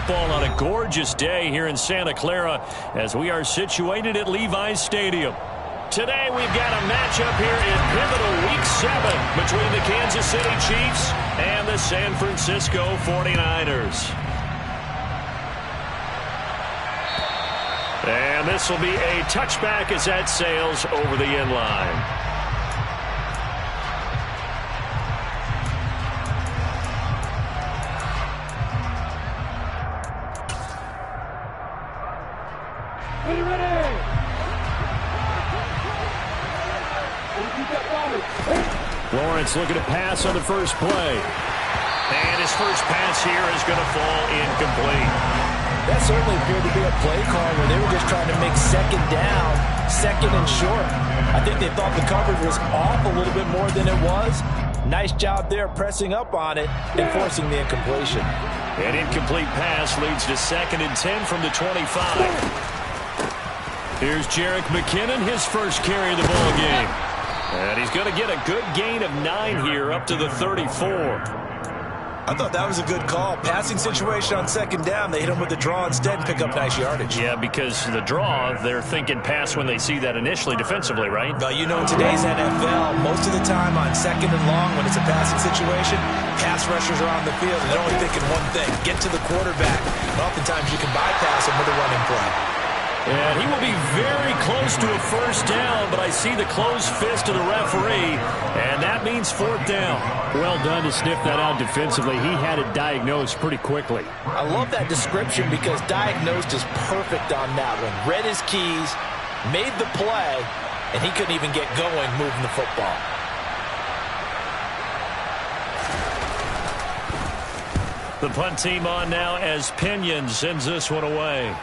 football on a gorgeous day here in Santa Clara as we are situated at Levi's Stadium. Today we've got a matchup here in pivotal Week 7 between the Kansas City Chiefs and the San Francisco 49ers. And this will be a touchback as that sails over the end line. Lawrence looking to pass on the first play. And his first pass here is going to fall incomplete. That certainly appeared to be a play call where they were just trying to make second down, second and short. I think they thought the coverage was off a little bit more than it was. Nice job there pressing up on it and forcing the incompletion. An incomplete pass leads to 2nd and 10 from the 25. Here's Jerick McKinnon, his first carry of the ball game. And he's going to get a good gain of 9 here up to the 34. I thought that was a good call. Passing situation on second down. They hit him with the draw instead and pick up nice yardage. Yeah, because the draw, they're thinking pass when they see that initially defensively, right? Well, you know, in today's NFL, most of the time on second and long when it's a passing situation, pass rushers are on the field and they're only thinking one thing, get to the quarterback. And oftentimes you can bypass him with a running play. And he will be very close to a first down, but I see the closed fist of the referee, and that means 4th down. Well done to sniff that out defensively. He had it diagnosed pretty quickly. I love that description because diagnosed is perfect on that one. Read his keys, made the play, and he couldn't even get going moving the football. The punt team on now as Pinion sends this one away.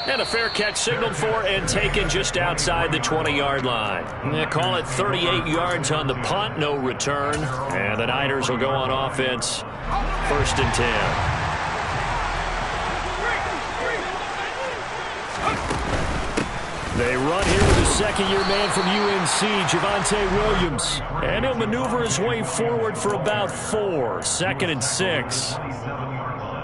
And a fair catch signaled for and taken just outside the 20-yard line. They call it 38 yards on the punt, no return. And the Niners will go on offense, 1st and 10. They run here with a second-year man from UNC, Javonte Williams. And he'll maneuver his way forward for about 4, 2nd and 6.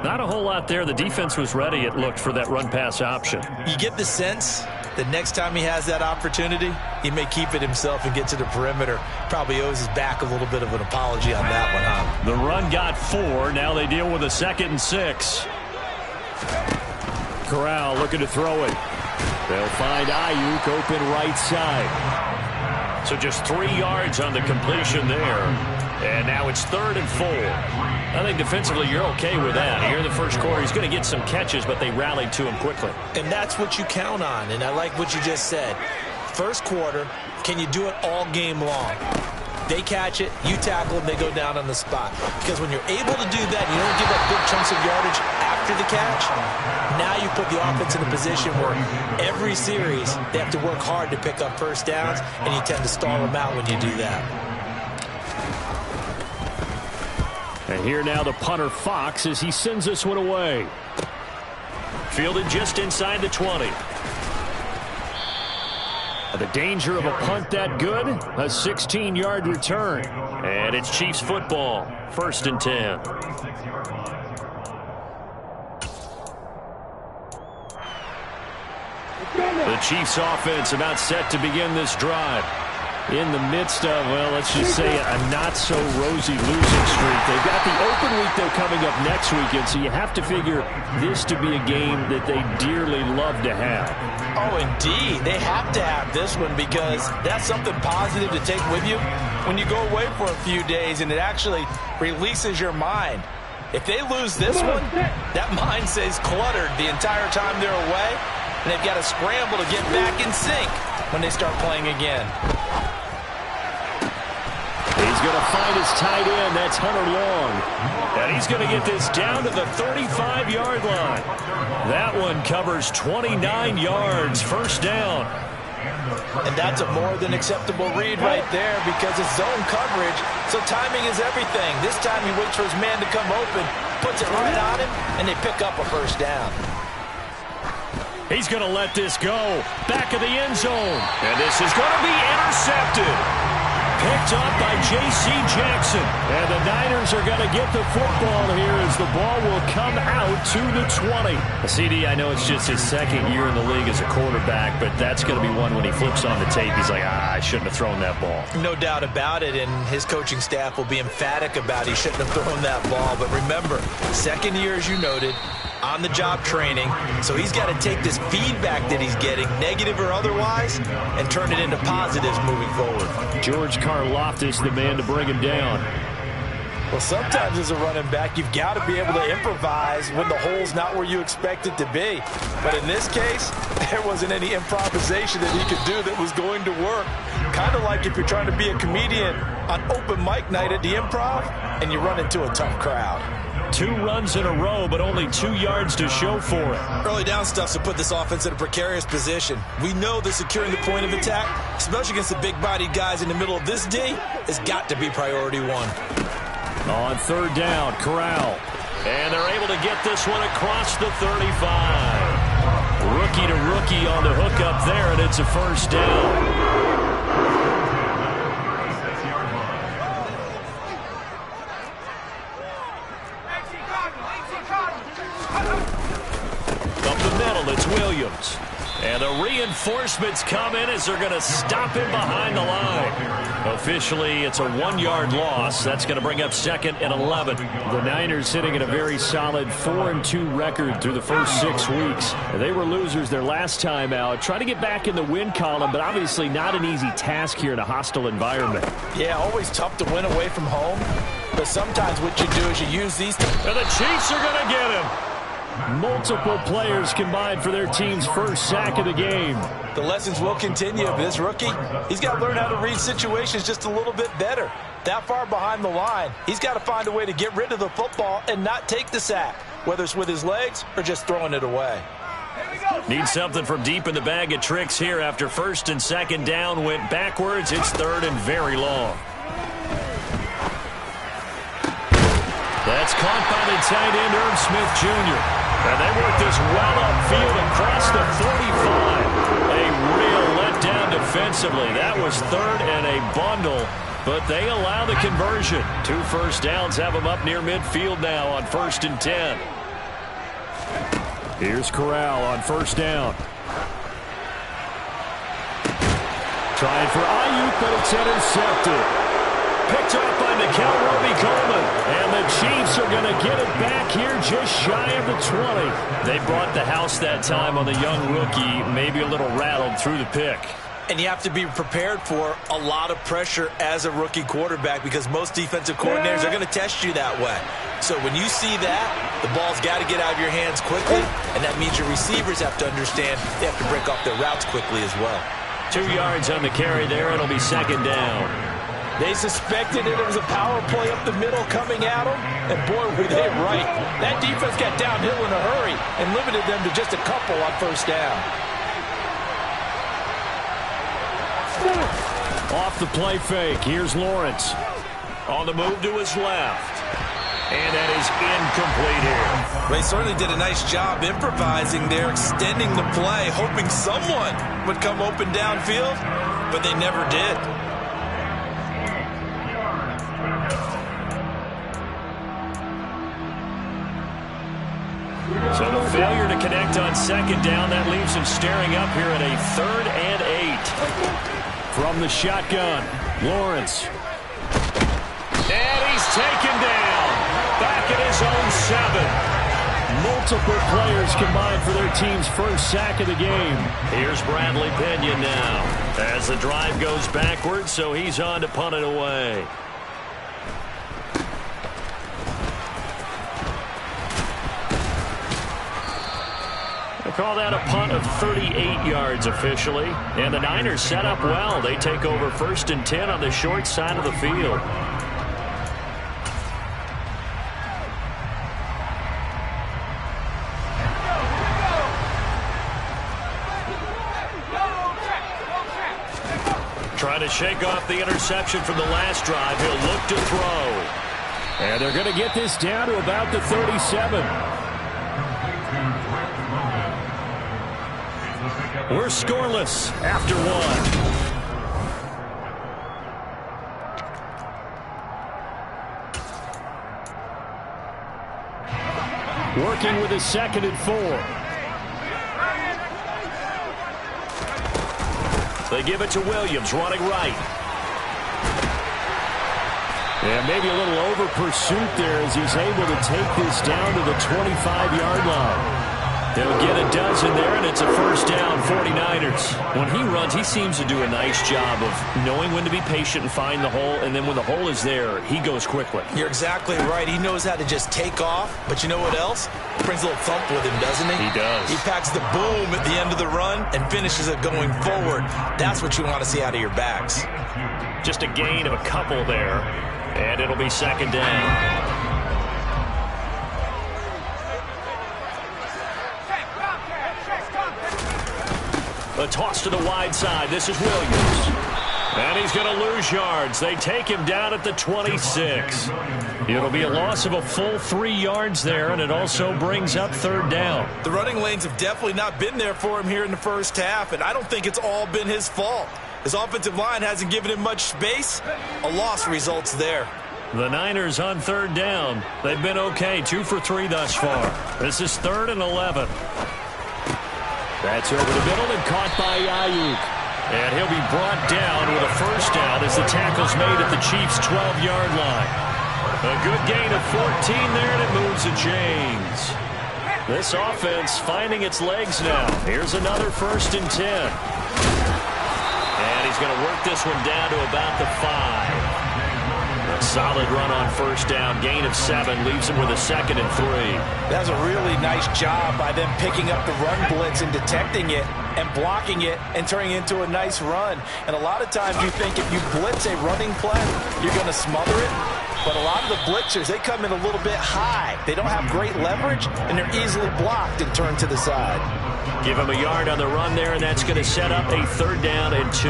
Not a whole lot there. The defense was ready, it looked, for that run-pass option. You get the sense that next time he has that opportunity, he may keep it himself and get to the perimeter. Probably owes his back a little bit of an apology on that one, huh? The run got 4. Now they deal with a 2nd and 6. Corral looking to throw it. They'll find Ayuk open right side. So just 3 yards on the completion there. And now it's 3rd and 4. I think defensively you're okay with that. Here in the first quarter, he's going to get some catches, but they rallied to him quickly. And that's what you count on, and I like what you just said. First quarter, can you do it all game long? They catch it, you tackle them, they go down on the spot. Because when you're able to do that, you don't give up big chunks of yardage after the catch. Now you put the offense in a position where every series they have to work hard to pick up first downs, and you tend to stall them out when you do that. And here now the punter Fox as he sends this one away. Fielded just inside the 20. The danger of a punt that good, a 16-yard return. And it's Chiefs football, 1st and 10. The Chiefs offense about set to begin this drive. In the midst of, well, let's just say a not-so-rosy losing streak. They've got the open week, though, coming up next weekend, so you have to figure this to be a game that they dearly love to have. Oh, indeed. They have to have this one because that's something positive to take with you when you go away for a few days, and it actually releases your mind. If they lose this one, that mind stays cluttered the entire time they're away, and they've got to scramble to get back in sync when they start playing again. He's going to find his tight end. That's Hunter Long. And he's going to get this down to the 35-yard line. That one covers 29 yards, 1st down. And that's a more than acceptable read right there because it's zone coverage, so timing is everything. This time he waits for his man to come open, puts it right on him, and they pick up a first down. He's going to let this go. Back of the end zone. And this is going to be intercepted. Picked up by J.C. Jackson. And the Niners are going to get the football here as the ball will come out to the 20. CD, I know it's just his second year in the league as a quarterback, but that's going to be one when he flips on the tape. He's like, I shouldn't have thrown that ball. No doubt about it, and his coaching staff will be emphatic about he shouldn't have thrown that ball. But remember, second year, as you noted, on-the-job training, so he's got to take this feedback that he's getting, negative or otherwise, and turn it into positives moving forward. George Karlaftis, the man to bring him down. Well, sometimes as a running back, you've got to be able to improvise when the hole's not where you expect it to be. But in this case, there wasn't any improvisation that he could do that was going to work. Kind of like if you're trying to be a comedian on open mic night at the Improv and you run into a tough crowd. 2 runs in a row, but only 2 yards to show for it. Early down stuff's to put this offense in a precarious position. We know that securing the point of attack, especially against the big-bodied guys in the middle of this D, has got to be priority 1. On third down, Corral. And they're able to get this one across the 35. Rookie to rookie on the hook up there, and it's a first down. It's Williams. And the reinforcements come in as they're going to stop him behind the line. Officially, it's a 1-yard loss. That's going to bring up 2nd and 11. The Niners sitting at a very solid 4-2 record through the first 6 weeks. They were losers their last time out. Trying to get back in the win column, but obviously not an easy task here in a hostile environment. Yeah, always tough to win away from home. But sometimes what you do is you use these. And the Chiefs are going to get him. Multiple players combined for their team's first sack of the game. The lessons will continue. This rookie, he's got to learn how to read situations just a little bit better. That far behind the line, he's got to find a way to get rid of the football and not take the sack, whether it's with his legs or just throwing it away. Need something from deep in the bag of tricks here after 1st and 2nd down went backwards. It's 3rd and very long. That's caught by the tight end, Irv Smith Jr. And they work this well upfield across the 45. A real letdown defensively. That was 3rd and a bundle, but they allow the conversion. 2 first downs have them up near midfield now on 1st and 10. Here's Corral on 1st down. Trying for Ayuk, but it's intercepted. Picked up by Mikel Roby-Coleman. And the Chiefs are going to get it back here just shy of the 20. They brought the house that time on the young rookie, maybe a little rattled through the pick. And you have to be prepared for a lot of pressure as a rookie quarterback because most defensive coordinators are going to test you that way. So when you see that, the ball's got to get out of your hands quickly, and that means your receivers have to understand they have to break off their routes quickly as well. 2 yards on the carry there. It'll be 2nd down. They suspected it was a power play up the middle coming at them, and boy, were they right. That defense got downhill in a hurry and limited them to just a couple on 1st down. Off the play fake, here's Lawrence. On the move to his left. And that is incomplete here. They certainly did a nice job improvising there, extending the play, hoping someone would come open downfield, but they never did. So the failure to connect on 2nd down, that leaves him staring up here at a 3rd and 8. From the shotgun, Lawrence. And he's taken down. Back at his own 7. Multiple players combined for their team's first sack of the game. Here's Bradley Pinion now. As the drive goes backwards, so he's on to punt it away. Call that a punt of 38 yards officially. And the Niners set up well. They take over 1st and 10 on the short side of the field. Trying to shake off the interception from the last drive. He'll look to throw. And they're going to get this down to about the 37. We're scoreless after 1. working with a 2nd and 4. They give it to Williams, running right. And maybe a little over pursuit there as he's able to take this down to the 25-yard line. They'll get a dozen there, and it's a first down, 49ers. When he runs, he seems to do a nice job of knowing when to be patient and find the hole, and then when the hole is there, he goes quickly. You're exactly right. He knows how to just take off, but you know what else? Brings a little thump with him, doesn't he? He does. He packs the boom at the end of the run and finishes it going forward. That's what you want to see out of your backs. Just a gain of a couple there, and it'll be 2nd down. A toss to the wide side. This is Williams. And he's going to lose yards. They take him down at the 26. It'll be a loss of a full 3 yards there, and it also brings up 3rd down. The running lanes have definitely not been there for him here in the first half, and I don't think it's all been his fault. His offensive line hasn't given him much space. A loss results there. The Niners on 3rd down. They've been okay, 2 for 3 thus far. This is 3rd and 11. That's over the middle and caught by Ayuk. And he'll be brought down with a first down as the tackle's made at the Chiefs' 12-yard line. A good gain of 14 there, and it moves the chains. This offense finding its legs now. Here's another 1st and 10. And he's going to work this one down to about the 5. A solid run on first down. Gain of 7 leaves him with a 2nd and 3. That's a really nice job by them picking up the run blitz and detecting it and blocking it and turning it into a nice run. And a lot of times you think if you blitz a running play, you're going to smother it. But a lot of the blitzers, they come in a little bit high. They don't have great leverage, and they're easily blocked and turned to the side. Give him a yard on the run there, and that's going to set up a 3rd down and 2.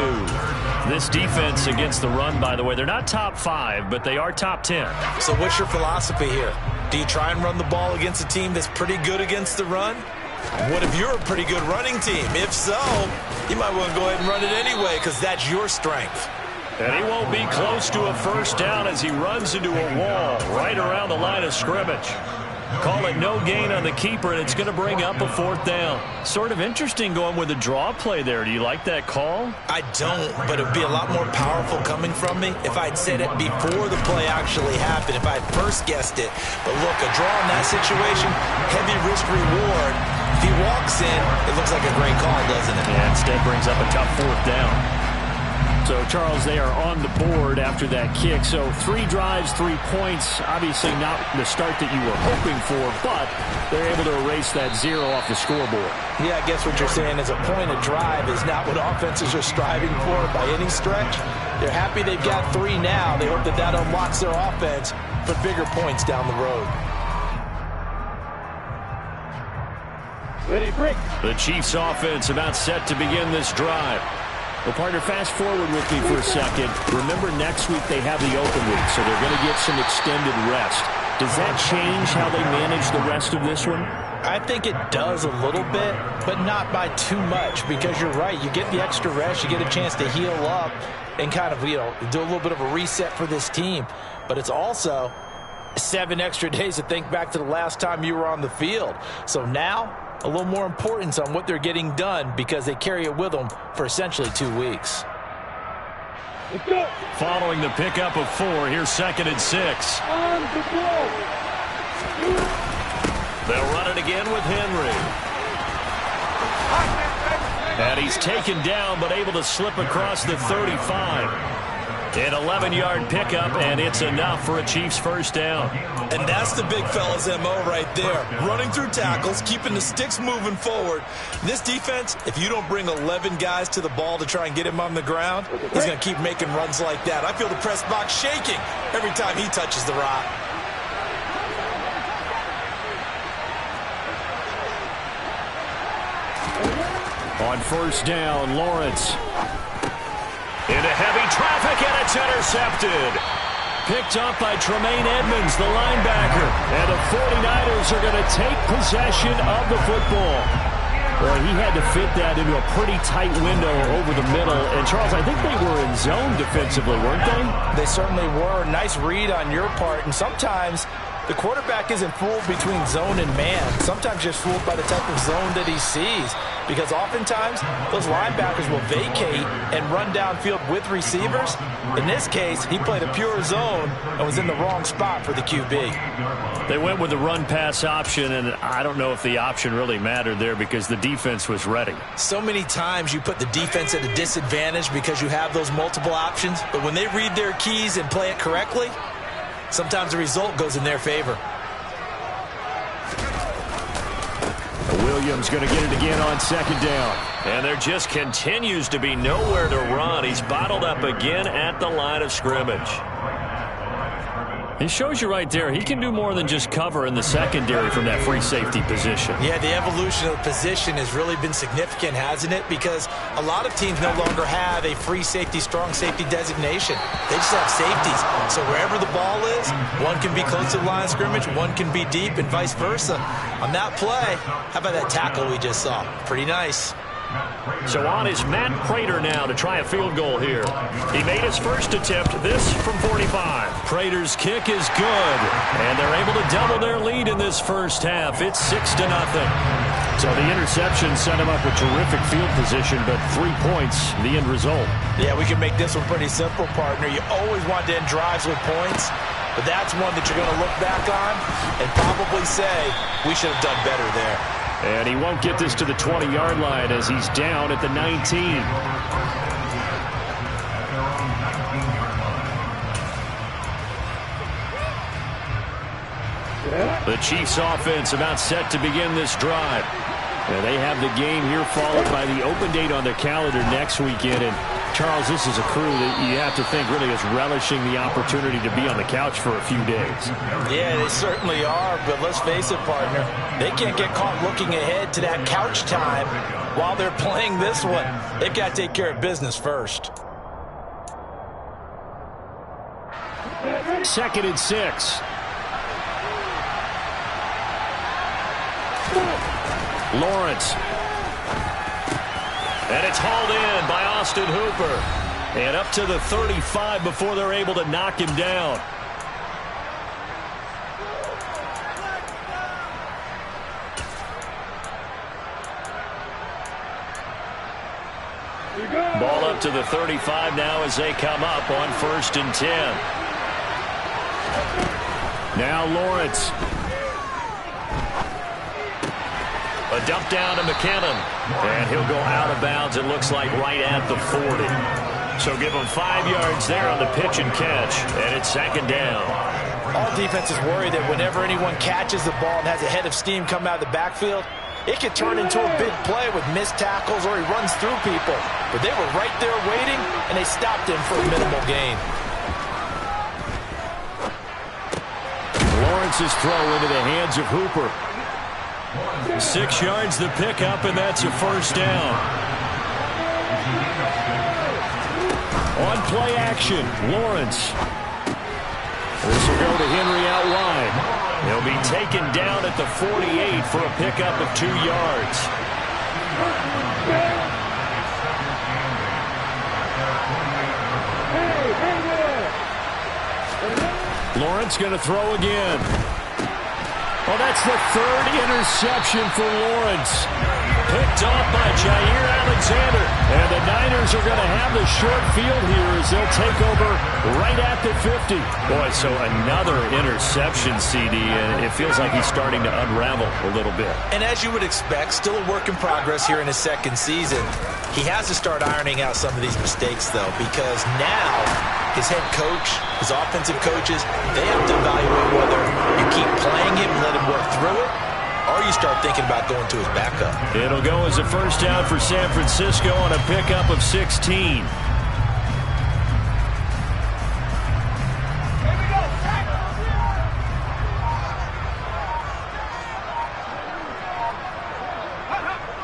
This defense against the run, by the way, they're not top 5, but they are top 10. So what's your philosophy here? Do you try and run the ball against a team that's pretty good against the run? What if you're a pretty good running team? If so, you might want to go ahead and run it anyway because that's your strength. And he won't be close to a first down as he runs into a wall right around the line of scrimmage. Call it no gain on the keeper, and it's going to bring up a 4th down. Sort of interesting going with a draw play there. Do you like that call? I don't, but it would be a lot more powerful coming from me if I'd said it before the play actually happened, if I'd first guessed it. But look, a draw in that situation, heavy risk reward. If he walks in, it looks like a great call, doesn't it? Yeah, instead brings up a tough 4th down. So, Charles, they are on the board after that kick. So 3 drives, 3 points. Obviously not the start that you were hoping for, but they're able to erase that 0 off the scoreboard. Yeah, I guess what you're saying is a point of drive is not what offenses are striving for by any stretch. They're happy they've got 3 now. They hope that that unlocks their offense for bigger points down the road. Ready, break. The Chiefs offense about set to begin this drive. Well, partner, fast forward with me for a second. Remember, next week they have the open week, so they're going to get some extended rest. Does that change how they manage the rest of this one? I think it does a little bit, but not by too much, because you're right. You get the extra rest, you get a chance to heal up and kind of, do a little bit of a reset for this team. But it's also 7 extra days to think back to the last time you were on the field. So now, a little more importance on what they're getting done because they carry it with them for essentially 2 weeks. Following the pickup of 4, here's 2nd and 6. They'll run it again with Henry. And he's taken down but able to slip across the 35. An 11-yard pickup, and it's enough for a Chiefs first down. And that's the big fella's MO right there. Running through tackles, keeping the sticks moving forward. This defense, if you don't bring 11 guys to the ball to try and get him on the ground, he's going to keep making runs like that. I feel the press box shaking every time he touches the rock. On first down, Lawrence. Into heavy traffic, and it's intercepted. Picked up by Tremaine Edmonds, the linebacker. And the 49ers are going to take possession of the football. Well, he had to fit that into a pretty tight window over the middle. And, Charles, I think they were in zone defensively, weren't they? They certainly were. Nice read on your part. And sometimes The quarterback isn't fooled between zone and man. Sometimes just fooled by the type of zone that he sees, because oftentimes those linebackers will vacate and run downfield with receivers. In this case, he played a pure zone and was in the wrong spot for the QB. They went with the run-pass option, and I don't know if the option really mattered there because the defense was ready. So many times you put the defense at a disadvantage because you have those multiple options, but when they read their keys and play it correctly, sometimes the result goes in their favor. Williams going to get it again on second down. And there just continues to be nowhere to run. He's bottled up again at the line of scrimmage. He shows you right there, he can do more than just cover in the secondary from that free safety position. Yeah, the evolution of the position has really been significant, hasn't it? Because a lot of teams no longer have a free safety, strong safety designation. They just have safeties. So wherever the ball is, one can be close to the line of scrimmage, one can be deep, and vice versa. On that play, how about that tackle we just saw? Pretty nice. So on is Matt Prater now to try a field goal here. He made his first attempt, this from 45. Prater's kick is good, and they're able to double their lead in this first half. It's 6-0. So the interception set him up with terrific field position, but 3 points, the end result. Yeah, we can make this one pretty simple, partner. You always want to end drives with points, but that's one that you're going to look back on and probably say, we should have done better there. And he won't get this to the 20-yard line as he's down at the 19. The Chiefs offense about set to begin this drive. And they have the game here followed by the open date on their calendar next weekend. And Charles, this is a crew that you have to think really is relishing the opportunity to be on the couch for a few days. Yeah, they certainly are, but let's face it, partner. They can't get caught looking ahead to that couch time while they're playing this one. They've got to take care of business first. 2nd and 6. Lawrence. And it's hauled in by Austin Hooper. And up to the 35 before they're able to knock him down. Ball up to the 35 now as they come up on 1st and 10. Now Lawrence. A dump down to McKinnon. And he'll go out of bounds, it looks like, right at the 40. So give him 5 yards there on the pitch and catch. And it's 2nd down. All defenses worry that whenever anyone catches the ball and has a head of steam come out of the backfield, it could turn into a big play with missed tackles or he runs through people. But they were right there waiting, and they stopped him for a minimal gain. Lawrence's throw into the hands of Hooper. 6 yards the pickup, and that's a 1st down. On play action, Lawrence. This will go to Henry out wide. He'll be taken down at the 48 for a pickup of 2 yards. Lawrence going to throw again. Oh, that's the 3rd interception for Lawrence. Picked off by Jair Alexander. And the Niners are going to have the short field here as they'll take over right at the 50. Boy, so another interception, CD, and it feels like he's starting to unravel a little bit. And as you would expect, still a work in progress here in his 2nd season. He has to start ironing out some of these mistakes, though, because now his head coach, his offensive coaches, they have to evaluate whether you keep playing him and let him work through it, or you start thinking about going to his backup. It'll go as a 1st down for San Francisco on a pickup of 16.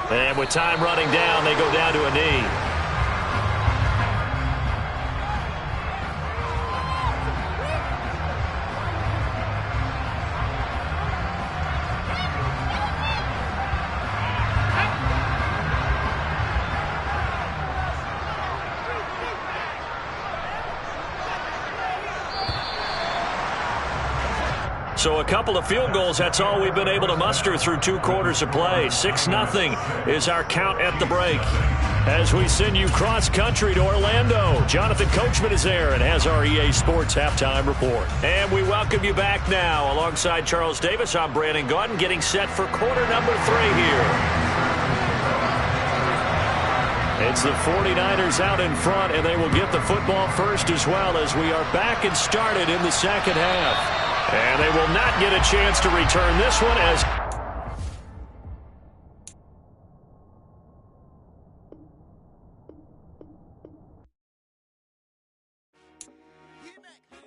And with time running down, they go down to a knee. So a couple of field goals, that's all we've been able to muster through 2 quarters of play. 6-0 is our count at the break. As we send you cross-country to Orlando, Jonathan Coachman is there and has our EA Sports halftime report. And we welcome you back now. Alongside Charles Davis, I'm Brandon Gaudin, getting set for quarter number 3 here. It's the 49ers out in front, and they will get the football first as well as we are back and started in the second half. And they will not get a chance to return this one as